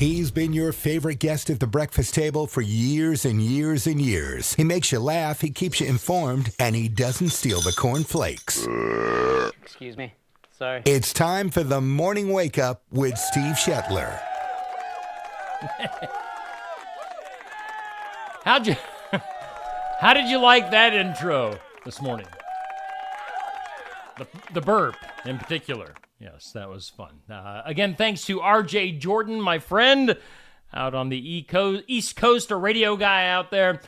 He's been your favorite guest at the breakfast table for years and years and years. He makes you laugh, he keeps you informed, and he doesn't steal the cornflakes. Excuse me. Sorry. It's time for the Morning Wake Up with Steve Shetler. How did you like that intro this morning? The burp in particular. Yes, that was fun. Again, thanks to RJ Jordan, my friend, out on the East Coast, a radio guy out there,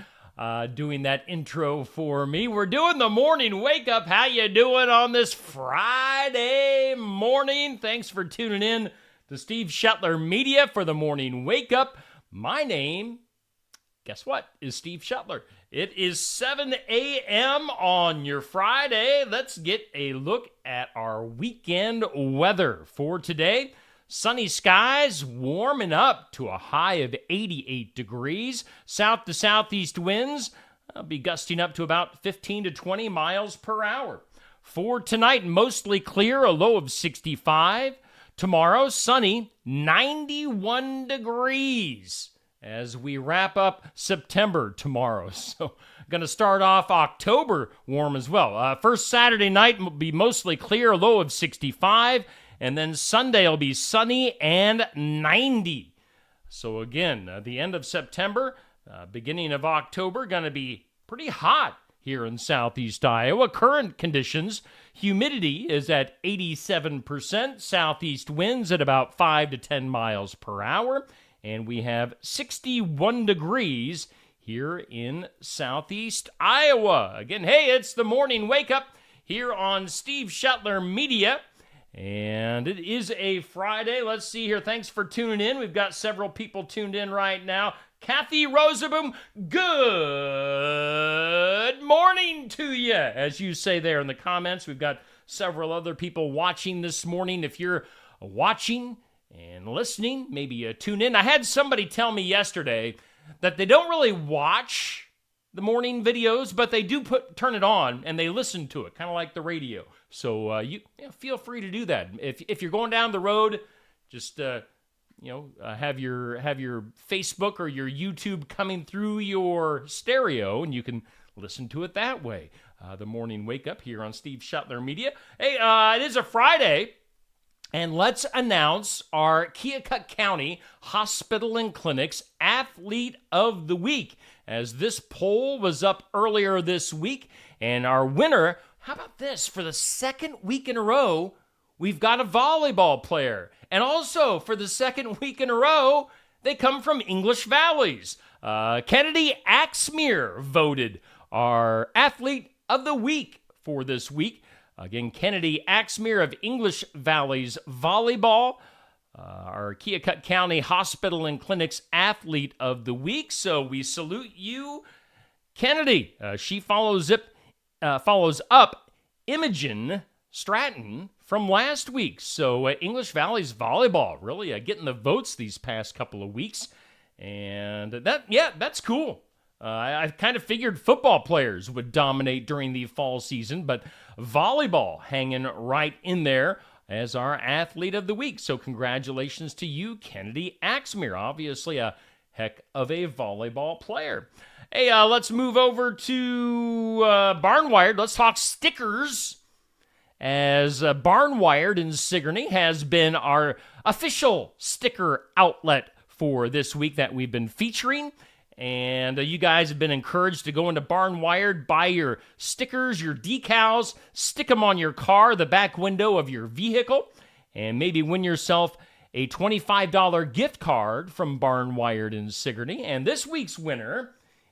doing that intro for me. We're doing the morning wake up. How you doing on this Friday morning? Thanks for tuning in to Steve Shetler Media for the morning wake up. My name, guess what, is Steve Shetler. It is 7 a.m. on your Friday. Let's get a look at our weekend weather for today. Sunny skies, warming up to a high of 88 degrees. South to southeast winds will be gusting up to about 15 to 20 miles per hour. For tonight, mostly clear, a low of 65. Tomorrow, sunny, 91 degrees. As we wrap up September tomorrow. So, going to start off October warm as well. First Saturday night will be mostly clear, a low of 65. And then Sunday will be sunny and 90. So again, the end of September, beginning of October, going to be pretty hot here in southeast Iowa. Current conditions, humidity is at 87%. Southeast winds at about 5 to 10 miles per hour. And we have 61 degrees here in southeast Iowa. Again, hey, it's the morning wake up here on Steve Shetler Media. And it is a Friday. Let's see here. Thanks for tuning in. We've got several people tuned in right now. Kathy Rosaboom, good morning to you. As you say there in the comments, we've got several other people watching this morning. If you're watching and listening, maybe tune in. I had somebody tell me yesterday that they don't really watch the morning videos, but they do turn it on and they listen to it, kind of like the radio. So you feel free to do that. If you're going down the road, just have your Facebook or your YouTube coming through your stereo, and you can listen to it that way. The morning wake up here on Steve Shetler Media. Hey, it is a Friday. And let's announce our Keokuk County Hospital and Clinics Athlete of the Week, as this poll was up earlier this week. And our winner, how about this? For the second week in a row, we've got a volleyball player. And also, for the second week in a row, they come from English Valleys. Kennedy Axmere voted our Athlete of the Week for this week. Again, Kennedy Axmere of English Valleys Volleyball, our Keokuk County Hospital and Clinics Athlete of the Week. So we salute you, Kennedy. She follows up Imogen Stratton from last week. So English Valleys Volleyball really getting the votes these past couple of weeks. And that's cool. I kind of figured football players would dominate during the fall season, but volleyball hanging right in there as our Athlete of the Week. So congratulations to you, Kennedy Axmere. Obviously a heck of a volleyball player. Hey, let's move over to Barnwired. Let's talk stickers, as Barnwired in Sigourney has been our official sticker outlet for this week that we've been featuring. And you guys have been encouraged to go into Barnwired, buy your stickers, your decals, stick them on your car, the back window of your vehicle, and maybe win yourself a $25 gift card from Barnwired in Sigourney. And this week's winner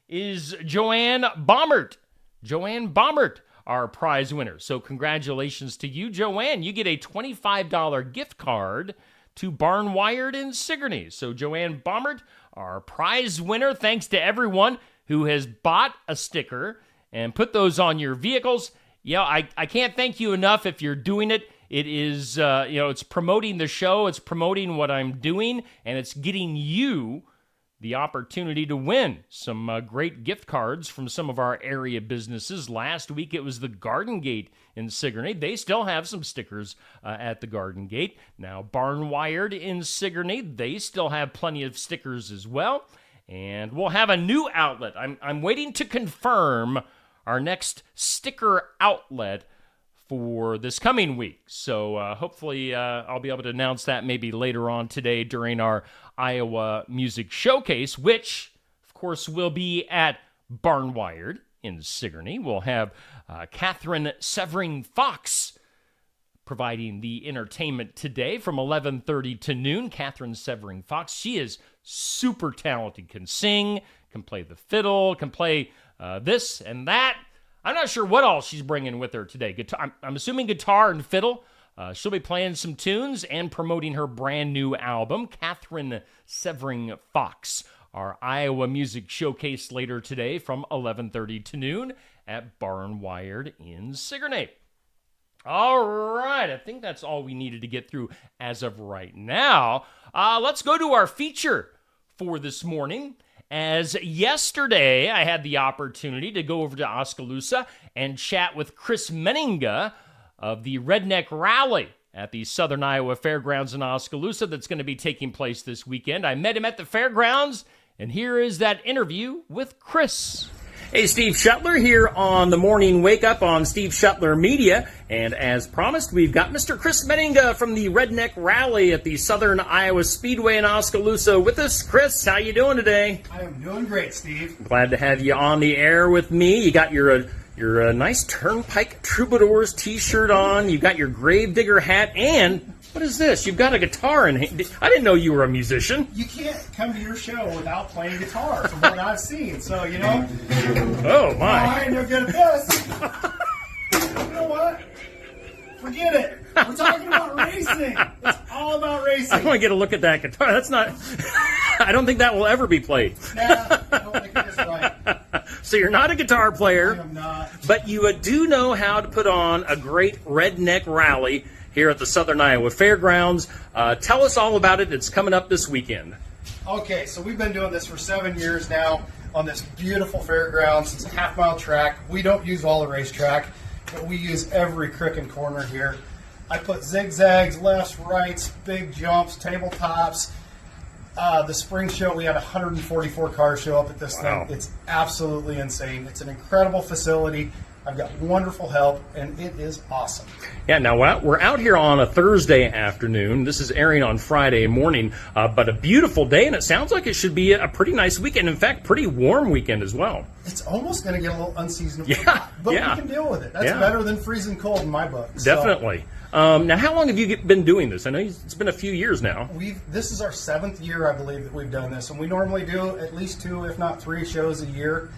is Joanne Baumert. Joanne Baumert, our prize winner. So congratulations to you, Joanne. You get a $25 gift card to Barnwired in Sigourney. So Joanne Baumert, our prize winner. Thanks to everyone who has bought a sticker and put those on your vehicles. Yeah, I can't thank you enough if you're doing it. It is, it's promoting the show, it's promoting what I'm doing, and it's getting you the opportunity to win some great gift cards from some of our area businesses. Last week it was the Garden Gate in Sigourney. They still have some stickers at the Garden Gate. Now Barnwired in Sigourney, they still have plenty of stickers as well. And we'll have a new outlet. I'm waiting to confirm our next sticker outlet for this coming week. So hopefully I'll be able to announce that maybe later on today during our Iowa Music Showcase, which, of course, will be at Barnwired in Sigourney. We'll have Catherine Severing Fox providing the entertainment today from 11:30 to noon. Catherine Severing Fox, she is super talented, can sing, can play the fiddle, can play this and that. I'm not sure what all she's bringing with her today. Guitar, I'm assuming guitar and fiddle. She'll be playing some tunes and promoting her brand new album, Catherine Severing Fox. Our Iowa Music Showcase later today from 11:30 to noon at Barnwired in Sigourney. All right, I think that's all we needed to get through as of right now. Let's go to our feature for this morning. As yesterday, I had the opportunity to go over to Oskaloosa and chat with Chris Meninga of the Redneck Rally at the Southern Iowa Fairgrounds in Oskaloosa that's going to be taking place this weekend. I met him at the fairgrounds, and here is that interview with Chris. Hey, Steve Shuttler here on the Morning Wake Up on Steve Shuttler Media. And as promised, we've got Mr. Chris Meninga from the Redneck Rally at the Southern Iowa Speedway in Oskaloosa with us. Chris, how you doing today? I am doing great, Steve. Glad to have you on the air with me. You got your nice Turnpike Troubadours t-shirt on. You've got your Gravedigger hat, and what is this? You've got a guitar in hand. I didn't know you were a musician. You can't come to your show without playing guitar, from what I've seen. So, you know. Oh, my. I ain't no good at this. You know what? Forget it. We're talking about racing. It's all about racing. I want to get a look at that guitar. That's not... I don't think that will ever be played. Nah, I don't think it is right. So you're not a guitar player. I am not. But you do know how to put on a great redneck rally here at the Southern Iowa Fairgrounds. Tell us all about it. It's coming up this weekend. Okay, so we've been doing this for 7 years now on this beautiful fairgrounds. It's a half-mile track. We don't use all the racetrack, but we use every crick and corner here. I put zigzags, lefts, rights, big jumps, tabletops. The spring show, we had 144 cars show up at this Wow. thing. It's absolutely insane. It's an incredible facility. I've got wonderful help, and it is awesome. Yeah, now we're out here on a Thursday afternoon. This is airing on Friday morning, but a beautiful day, and it sounds like it should be a pretty nice weekend. In fact, pretty warm weekend as well. It's almost going to get a little unseasonably Yeah, hot, but yeah. we can deal with it. That's Yeah. better than freezing cold in my book. So Definitely. Now, how long have you been doing this? I know it's been a few years now. this is our 7th year, I believe, that we've done this, and we normally do at least 2, if not 3 shows a year.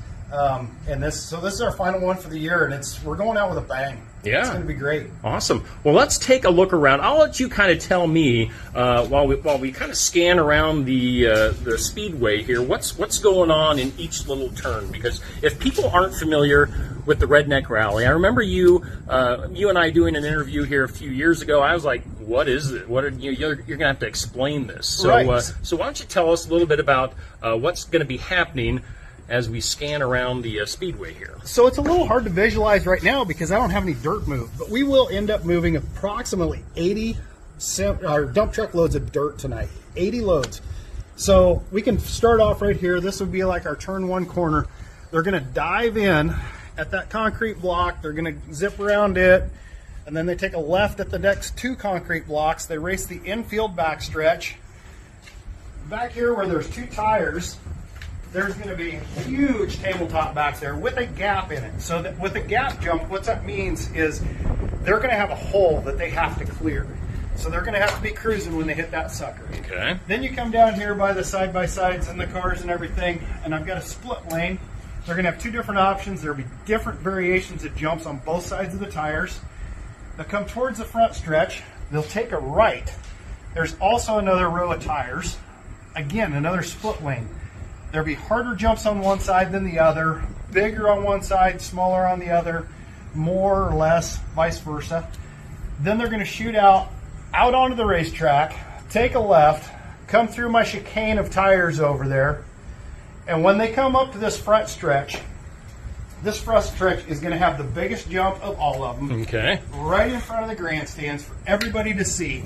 And this is our final one for the year, and we're going out with a bang. Yeah. It's going to be great. Awesome. Well, let's take a look around. I'll let you kind of tell me while we kind of scan around the speedway here. What's going on in each little turn? Because if people aren't familiar with the Redneck Rally, I remember you and I doing an interview here a few years ago. I was like, "What is it? You're going to have to explain this." So Right. so why don't you tell us a little bit about what's going to be happening as we scan around the speedway here? So it's a little hard to visualize right now because I don't have any dirt moved, but we will end up moving approximately 80 dump truck loads of dirt tonight. 80 loads. So we can start off right here. This would be like our turn 1 corner. They're going to dive in at that concrete block. They're going to zip around it, and then they take a left at the next 2 concrete blocks. They race the infield backstretch. Back here where there's 2 tires, there's going to be a huge tabletop back there with a gap in it. So that with a gap jump, what that means is they're going to have a hole that they have to clear. So they're going to have to be cruising when they hit that sucker. Okay. Then you come down here by the side-by-sides and the cars and everything, and I've got a split lane. They're going to have 2 different options. There'll be different variations of jumps on both sides of the tires. They'll come towards the front stretch. They'll take a right. There's also another row of tires. Again, another split lane. There'll be harder jumps on one side than the other, bigger on one side, smaller on the other, more or less, vice versa. Then they're going to shoot out onto the racetrack, take a left, come through my chicane of tires over there, And when they come up to this front stretch is going to have the biggest jump of all of them. Okay. Right in front of the grandstands for everybody to see.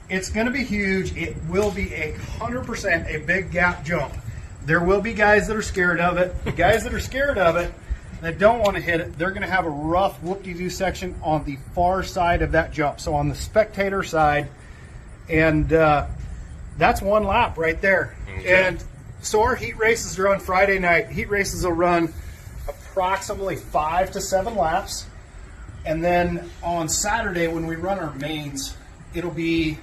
It's going to be huge. It will be 100% a big gap jump. There will be guys that are scared of it. The guys that are scared of it, that don't want to hit it, they're going to have a rough whoop-de-doo section on the far side of that jump. So on the spectator side, and that's one lap right there. Okay. And so our heat races are on Friday night. Heat races will run approximately 5 to 7 laps. And then on Saturday when we run our mains, it'll be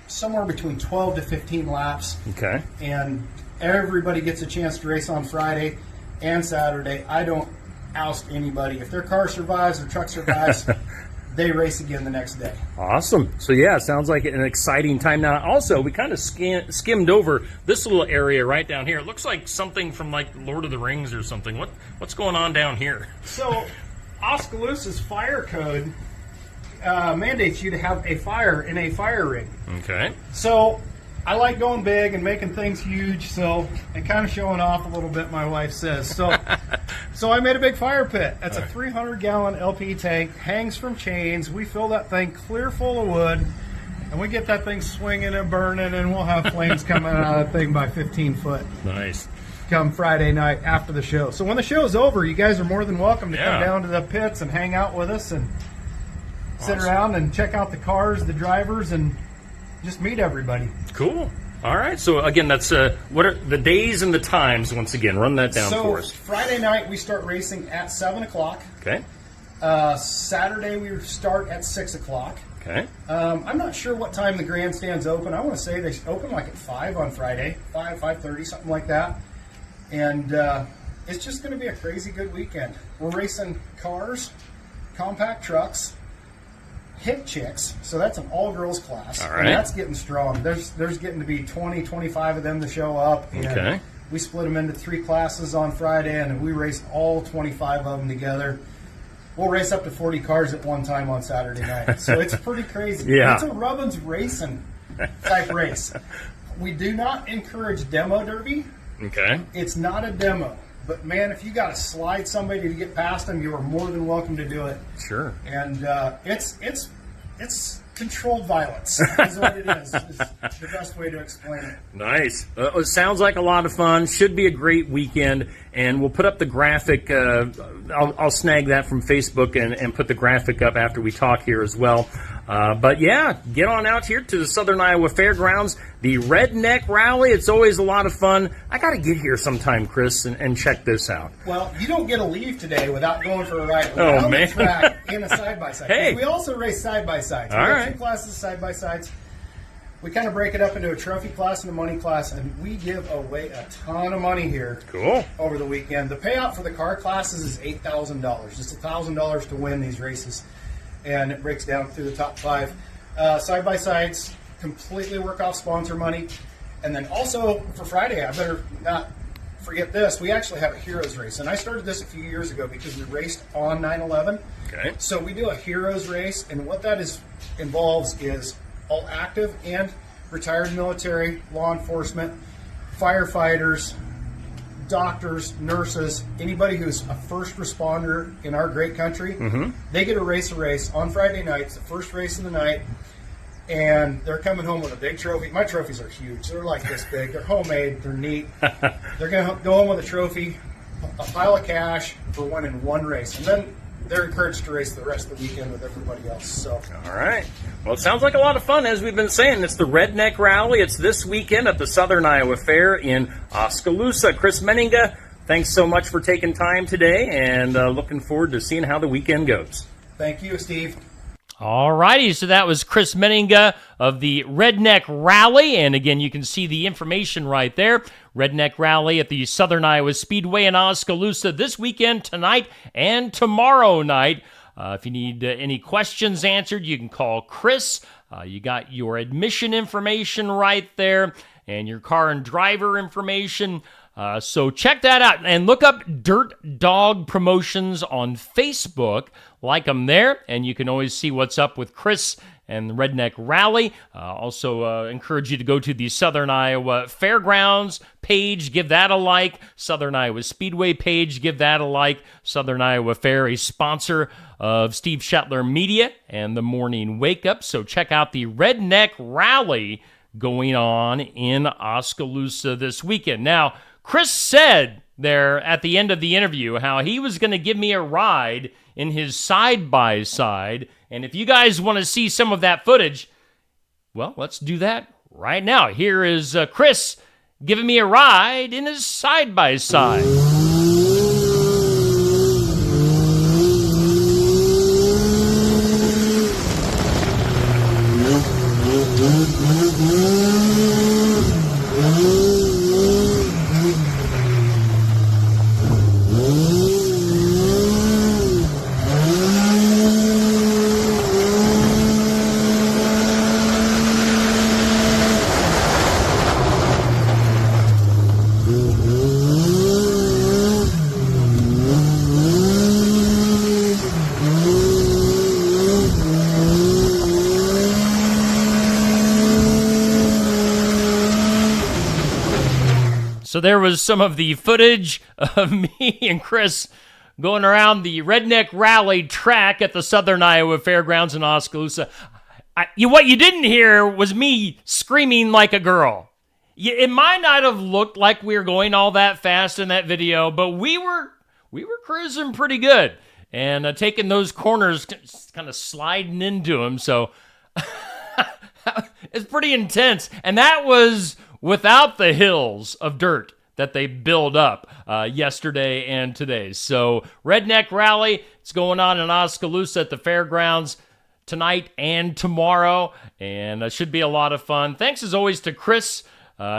somewhere between 12 to 15 laps. Okay. And everybody gets a chance to race on Friday and Saturday. I don't oust anybody. If their car survives, their truck survives, they race again the next day. Awesome. So yeah, it sounds like an exciting time. Now also, we kind of skimmed over this little area right down here. It looks like something from like Lord of the Rings or something. What's going on down here? So Oskaloosa's fire code mandates you to have a fire in a fire ring. Okay. So I like going big and making things huge, so and kind of showing off a little bit, my wife says. So I made a big fire pit. That's a 300-gallon LP tank, hangs from chains. We fill that thing clear full of wood, and we get that thing swinging and burning, and we'll have flames coming out of that thing by 15 foot. Nice. Come Friday night after the show. So when the show's over, you guys are more than welcome to Yeah. come down to the pits and hang out with us and sit Awesome. around and check out the cars, the drivers, and just meet everybody. Cool. All right. So again, that's what are the days and the times? Once again, run that down So for us. Friday night we start racing at 7 o'clock. Okay. Saturday we start at 6 o'clock. Okay. I'm not sure what time the grandstands open. I want to say they open like at 5 on Friday, 5:30, something like that. And it's just going to be a crazy good weekend. We're racing cars, compact trucks, hit chicks, so that's an all-girls class. All right. And that's getting strong. There's getting to be 20, 25 of them to show up. And Okay. we split them into 3 classes on Friday, and we raced all 25 of them together. We'll race up to 40 cars at one time on Saturday night. So it's pretty crazy. Yeah. It's a Rubbins racing type race. We do not encourage demo derby. Okay. It's not a demo. But, man, if you got to slide somebody to get past them, you are more than welcome to do it. Sure. And it's controlled violence is what it is the best way to explain it. Nice. It sounds like a lot of fun. Should be a great weekend. And we'll put up the graphic. I'll snag that from Facebook and put the graphic up after we talk here as well. But yeah, get on out here to the Southern Iowa Fairgrounds. The Redneck Rally. It's always a lot of fun. I got to get here sometime, Chris, and check this out. Well, you don't get to leave today without going for a ride Oh, around man. the track in a side-by-side. Hey. We also race side-by-sides. All We have right. 2 classes of side-by-sides. We kind of break it up into a trophy class and a money class, and we give away a ton of money here. Cool. Over the weekend. The payout for the car classes is $8,000. Just $1,000 to win these races. And it breaks down through the top 5. Side-by-sides completely work off sponsor money. And then also for Friday, I better not forget this. We actually have a Heroes race. And I started this a few years ago because we raced on 9/11. Okay. So we do a Heroes race. And what that involves is all active and retired military, law enforcement, firefighters, doctors, nurses, anybody who's a first responder in our great country, they get to race a race on Friday nights, the first race of the night, and they're coming home with a big trophy. My trophies are huge. They're like this big. They're homemade. They're neat. They're going to go home with a trophy, a pile of cash for winning one race. And then they're encouraged to race the rest of the weekend with everybody else. So All right. Well, it sounds like a lot of fun, as we've been saying. It's the Redneck Rally. It's this weekend at the Southern Iowa Fair in Oskaloosa. Chris Menninga, thanks so much for taking time today, and looking forward to seeing how the weekend goes. thank you, Steve. All righty, so that was Chris Menninga of the Redneck Rally, and again, you can see the information right there. Redneck Rally at the Southern Iowa Speedway in Oskaloosa this weekend, tonight, and tomorrow night. If you need any questions answered, you can call Chris. You got your admission information right there, and your car and driver information. So check that out and look up Dirt Dog Promotions on Facebook. Like them there, and you can always see what's up with Chris and the Redneck Rally. Also encourage you to go to the Southern Iowa Fairgrounds page. Give that a like. Southern Iowa Speedway page. Give that a like. Southern Iowa Fair, a sponsor of Steve Shetler Media and the Morning Wake Up. So check out the Redneck Rally going on in Oskaloosa this weekend. Now, Chris said there at the end of the interview how he was going to give me a ride in his side-by-side. And if you guys want to see some of that footage, well, let's do that right now. Here is Chris giving me a ride in his side-by-side. So there was some of the footage of me and Chris going around the Redneck Rally track at the Southern Iowa Fairgrounds in Oskaloosa. What you didn't hear was me screaming like a girl. It might not have looked like we were going all that fast in that video, but we were cruising pretty good and taking those corners, kind of sliding into them. So it's pretty intense. And that was without the hills of dirt that they build up yesterday and today. So Redneck Rally, it's going on in Oskaloosa at the fairgrounds tonight and tomorrow, and it should be a lot of fun. Thanks as always to Chris.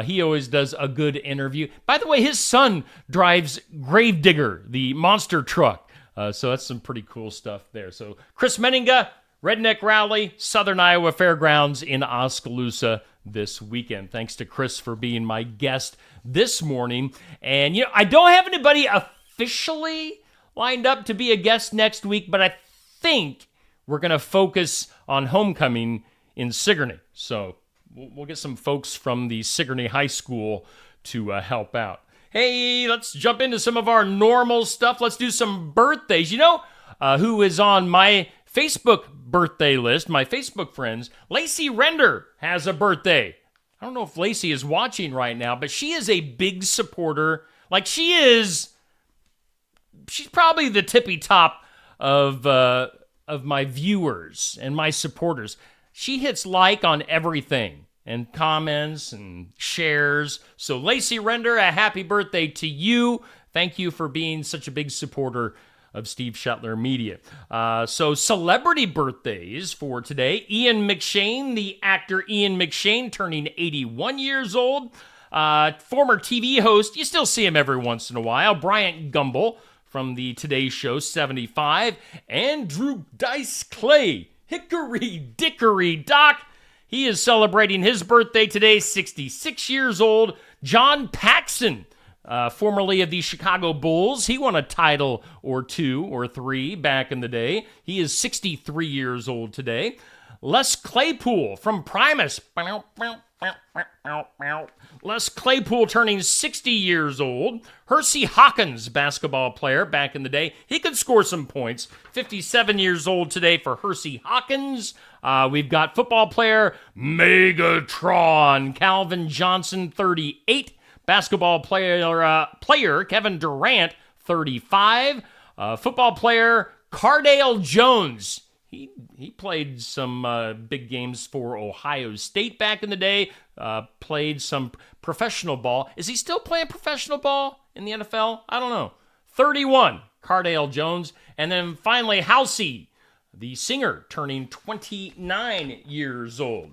He always does a good interview. By the way, his son drives Gravedigger, the monster truck. So that's some pretty cool stuff there. So Chris Meninga, Redneck Rally, Southern Iowa Fairgrounds in Oskaloosa this weekend. Thanks to Chris for being my guest this morning. And, I don't have anybody officially lined up to be a guest next week, but I think we're going to focus on homecoming in Sigourney. So we'll get some folks from the Sigourney High School to help out. Hey, let's jump into some of our normal stuff. Let's do some birthdays. Who is on my Facebook birthday list, my Facebook friends? Lacey Render has a birthday. I don't know if Lacey is watching right now, but she is a big supporter. She's probably the tippy top of my viewers and my supporters. She hits like on everything and comments and shares. So Lacey Render, a happy birthday to you. Thank you for being such a big supporter of Steve Shetler Media. So celebrity birthdays for today. Ian McShane, the actor Ian McShane, turning 81 years old. Former TV host, you still see him every once in a while, Bryant Gumbel from the Today Show, 75. Andrew Dice Clay, Hickory Dickory Doc. He is celebrating his birthday today, 66 years old. John Paxson, formerly of the Chicago Bulls. He won a title or two or three back in the day. He is 63 years old today. Les Claypool from Primus. Les Claypool turning 60 years old. Hersey Hawkins, basketball player back in the day. He could score some points. 57 years old today for Hersey Hawkins. We've got football player Megatron Calvin Johnson, 38. Basketball player Kevin Durant, 35. Football player Cardale Jones. He played some big games for Ohio State back in the day. Played some professional ball. Is he still playing professional ball in the NFL? I don't know. 31, Cardale Jones. And then finally, Halsey, the singer, turning 29 years old.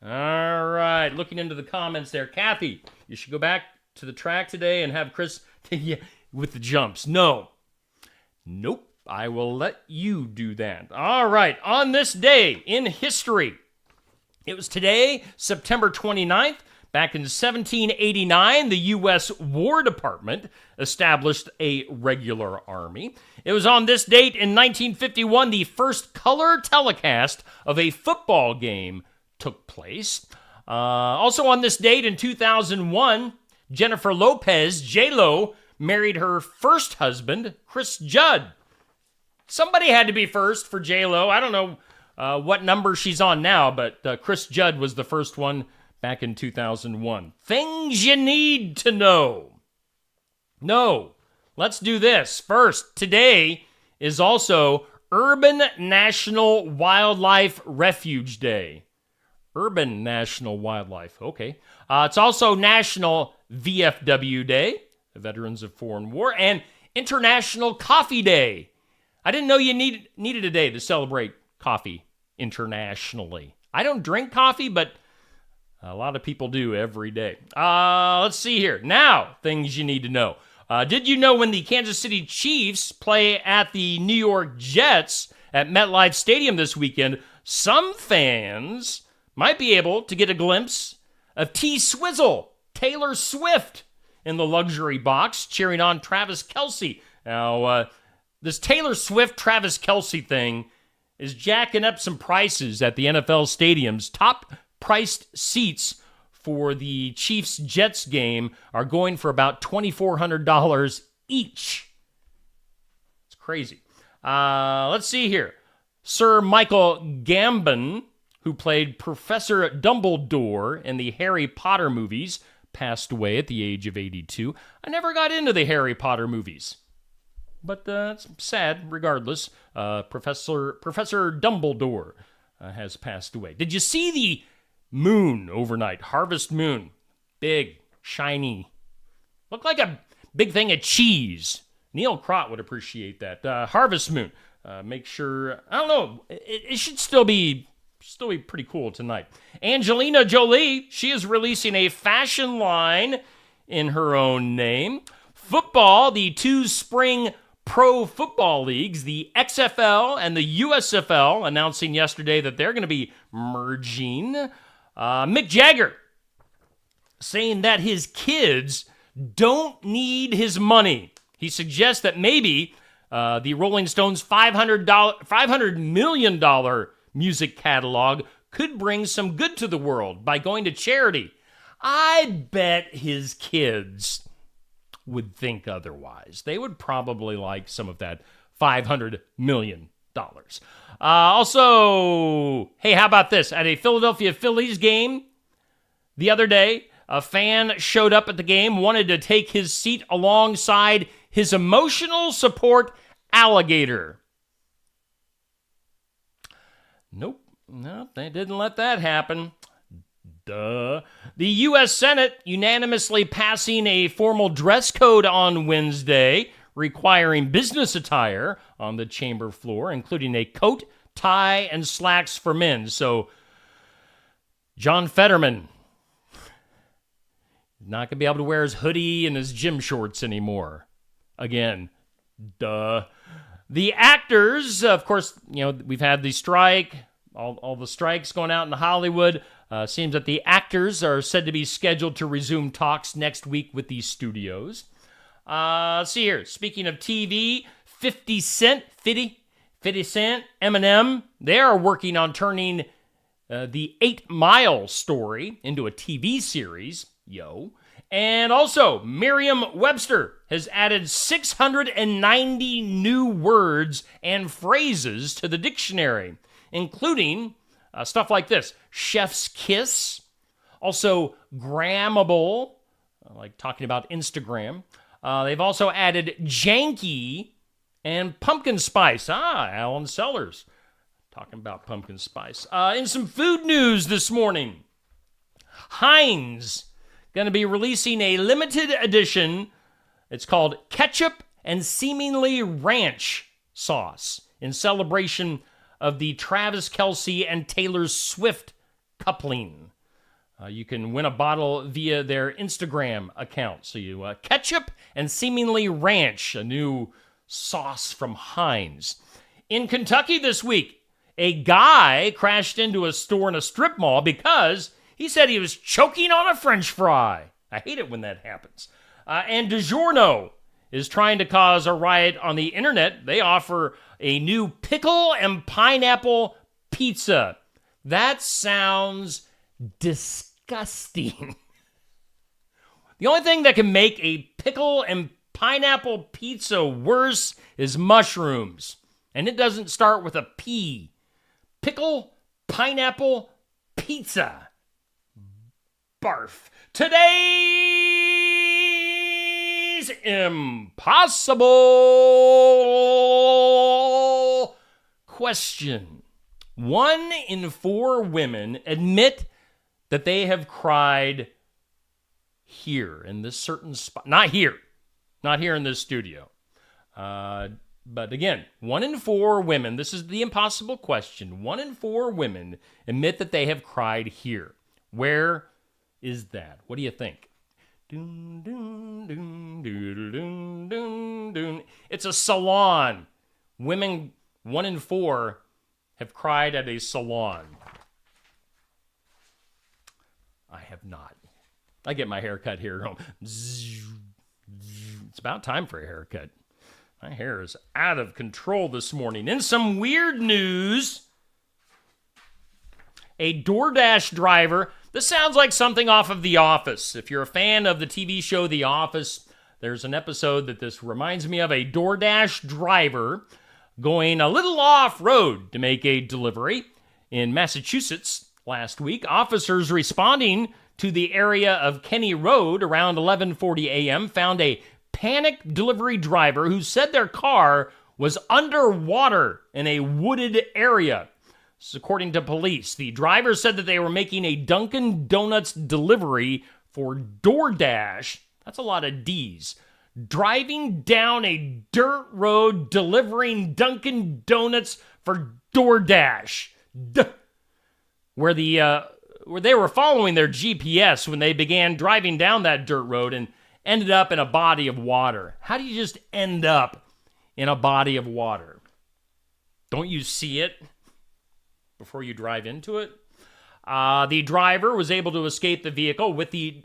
All right, looking into the comments there. Kathy, you should go back to the track today and have Chris with the jumps. Nope. I will let you do that. All right, on this day in history, it was today, September 29th, Back in 1789, the U.S. War Department established a regular army. It was on this date in 1951 the first color telecast of a football game took place. Also on this date in 2001, Jennifer Lopez, J-Lo, married her first husband, Chris Judd. Somebody had to be first for J-Lo. I don't know what number she's on now, but Chris Judd was the first one back in 2001. Things you need to know. No, let's do this. First, today is also Urban National Wildlife Refuge Day. Urban National Wildlife, okay. It's also National VFW Day, the Veterans of Foreign War, and International Coffee Day. I didn't know you needed a day to celebrate coffee internationally. I don't drink coffee, but a lot of people do every day. Let's see here. Now, things you need to know. Did you know when the Kansas City Chiefs play at the New York Jets at MetLife Stadium this weekend, some fans might be able to get a glimpse of T-Swizzle, Taylor Swift, in the luxury box cheering on Travis Kelce. Now, this Taylor Swift-Travis Kelce thing is jacking up some prices at the NFL stadiums. Top-priced seats for the Chiefs-Jets game are going for about $2,400 each. It's crazy. Let's see here. Sir Michael Gambon, who played Professor Dumbledore in the Harry Potter movies, passed away at the age of 82. I never got into the Harry Potter movies, but it's sad regardless. Professor Dumbledore has passed away. Did you see the moon overnight? Harvest moon. Big, shiny. Looked like a big thing of cheese. Neil Crott would appreciate that. Harvest moon. Make sure, I don't know, it should still be pretty cool tonight. Angelina Jolie, she is releasing a fashion line in her own name. Football, the two spring pro football leagues, the XFL and the USFL, announcing yesterday that they're going to be merging. Mick Jagger saying that his kids don't need his money. He suggests that maybe the Rolling Stones' $500 million music catalog could bring some good to the world by going to charity. I bet his kids would think otherwise. They would probably like some of that $500 million. Also, hey, how about this? At a Philadelphia Phillies game the other day, a fan showed up at the game, wanted to take his seat alongside his emotional support alligator. Nope, they didn't let that happen. Duh. The U.S. Senate unanimously passing a formal dress code on Wednesday, requiring business attire on the chamber floor, including a coat, tie, and slacks for men. So, John Fetterman not going to be able to wear his hoodie and his gym shorts anymore. Again, duh. The actors, of course, we've had the strike, all the strikes going out in Hollywood. Seems that the actors are said to be scheduled to resume talks next week with these studios. Let's see here. Speaking of TV, 50 Cent, Eminem, they are working on turning the 8 Mile story into a TV series. And also, Merriam-Webster has added 690 new words and phrases to the dictionary, including stuff like this: chef's kiss, also grammable, like talking about Instagram. They've also added janky and pumpkin spice. Alan Sellers talking about pumpkin spice. In some food news this morning, Heinz going to be releasing a limited edition. It's called Ketchup and Seemingly Ranch Sauce in celebration of the Travis Kelce and Taylor Swift coupling. You can win a bottle via their Instagram account. So you Ketchup and Seemingly Ranch, a new sauce from Heinz. In Kentucky this week, a guy crashed into a store in a strip mall because He said he was choking on a French fry. I hate it when that happens. And DiGiorno is trying to cause a riot on the internet. They offer a new pickle and pineapple pizza. That sounds disgusting. The only thing that can make a pickle and pineapple pizza worse is mushrooms. And it doesn't start with a P. Pickle, pineapple, pizza. Barf. Today's impossible question. 1 in 4 women admit that they have cried here in this certain spot. Not here in this studio. But again, 1 in 4 women, this is the impossible question. 1 in 4 women admit that they have cried here. Where is that? What do you think? Dun, dun, dun, dun, dun, dun, dun. It's a salon. Women, 1 in 4 have cried at a salon. I have not. I get my hair cut here at home. It's about time for a haircut. My hair is out of control this morning. In some weird news, a DoorDash driver, this sounds like something off of The Office. If you're a fan of the TV show The Office, there's an episode that this reminds me of. A DoorDash driver going a little off-road to make a delivery in Massachusetts last week. Officers responding to the area of Kenny Road around 11:40 a.m. found a panicked delivery driver who said their car was underwater in a wooded area. This is according to police. The driver said that they were making a Dunkin' Donuts delivery for DoorDash. That's a lot of D's. Driving down a dirt road delivering Dunkin' Donuts for DoorDash. Where they were following their GPS when they began driving down that dirt road and ended up in a body of water. How do you just end up in a body of water? Don't you see it before you drive into it? The driver was able to escape the vehicle with the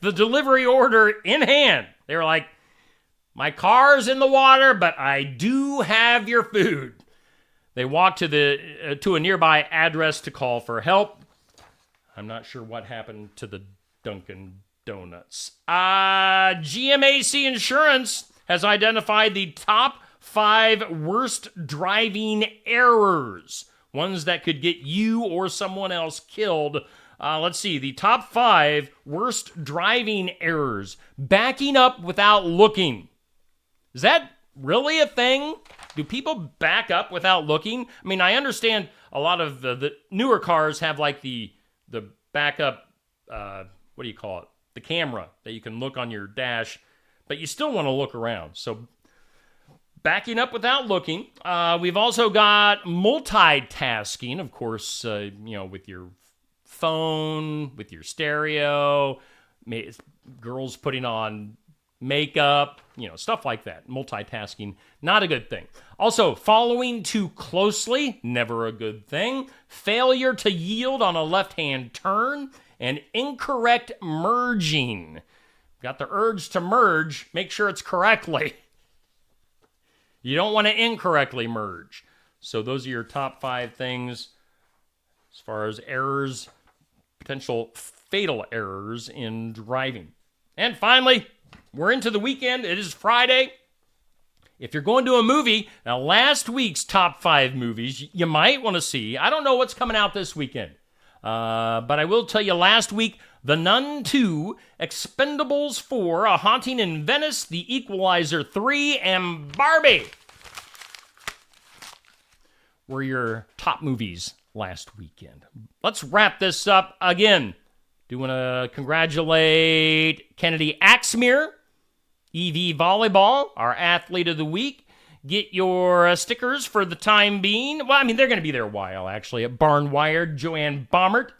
delivery order in hand. They were like, my car's in the water, but I do have your food. They walked to a nearby address to call for help. I'm not sure what happened to the Dunkin' Donuts. GMAC Insurance has identified the top 5 worst driving errors. Ones that could get you or someone else killed. Let's see. The top 5 worst driving errors. Backing up without looking. Is that really a thing? Do people back up without looking? I mean, I understand a lot of the newer cars have like the backup, what do you call it? The camera that you can look on your dash, but you still want to look around. So backing up without looking. We've also got multitasking, of course, with your phone, with your stereo, girls putting on makeup, stuff like that. Multitasking, not a good thing. Also, following too closely, never a good thing. Failure to yield on a left-hand turn, and incorrect merging. Got the urge to merge, make sure it's correctly. You don't want to incorrectly merge. So those are your top 5 things as far as errors, potential fatal errors in driving. And finally, we're into the weekend. It is Friday. If you're going to a movie, now last week's top 5 movies you might want to see. I don't know what's coming out this weekend. But I will tell you, last week, The Nun 2, Expendables 4, A Haunting in Venice, The Equalizer 3, and Barbie were your top movies last weekend. Let's wrap this up again. Do want to congratulate Kennedy Axmere, EV Volleyball, our athlete of the week. Get your stickers for the time being. Well, I mean, they're going to be there a while, actually, at Barnwired. Joanne Baumert,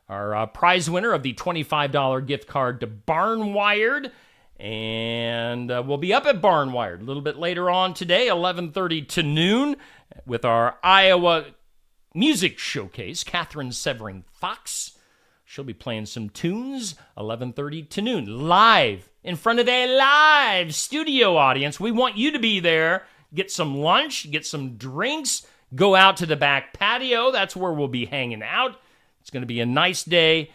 our prize winner of the $25 gift card to Barnwired. And we'll be up at Barnwired a little bit later on today, 11:30 to noon, with our Iowa Music Showcase, Catherine Severing Fox. She'll be playing some tunes, 11:30 to noon, live in front of a live studio audience. We want you to be there. Get some lunch, get some drinks, go out to the back patio. That's where we'll be hanging out. It's going to be a nice day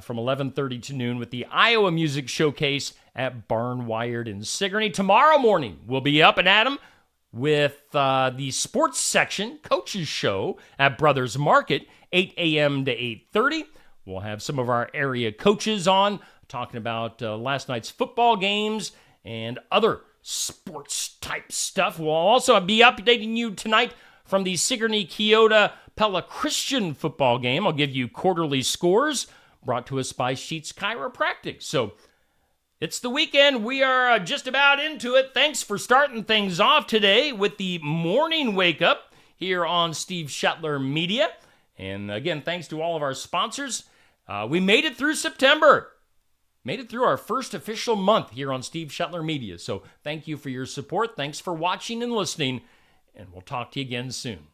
from 11:30 to noon with the Iowa Music Showcase at Barnwired in Sigourney. Tomorrow morning, we'll be up and at 'em with the sports section, Coach's Show at Brothers Market, 8 a.m. to 8:30. We'll have some of our area coaches on talking about last night's football games and other sports type stuff. We'll also be updating you tonight from the Sigourney Keota Pella Christian football game. I'll give you quarterly scores brought to us by Sheets Chiropractic. So it's the weekend. We are just about into it. Thanks for starting things off today with the morning wake up here on Steve Shetler Media. And again, thanks to all of our sponsors. We made it through September. Made it through our first official month here on Steve Shetler Media. So thank you for your support. Thanks for watching and listening. And we'll talk to you again soon.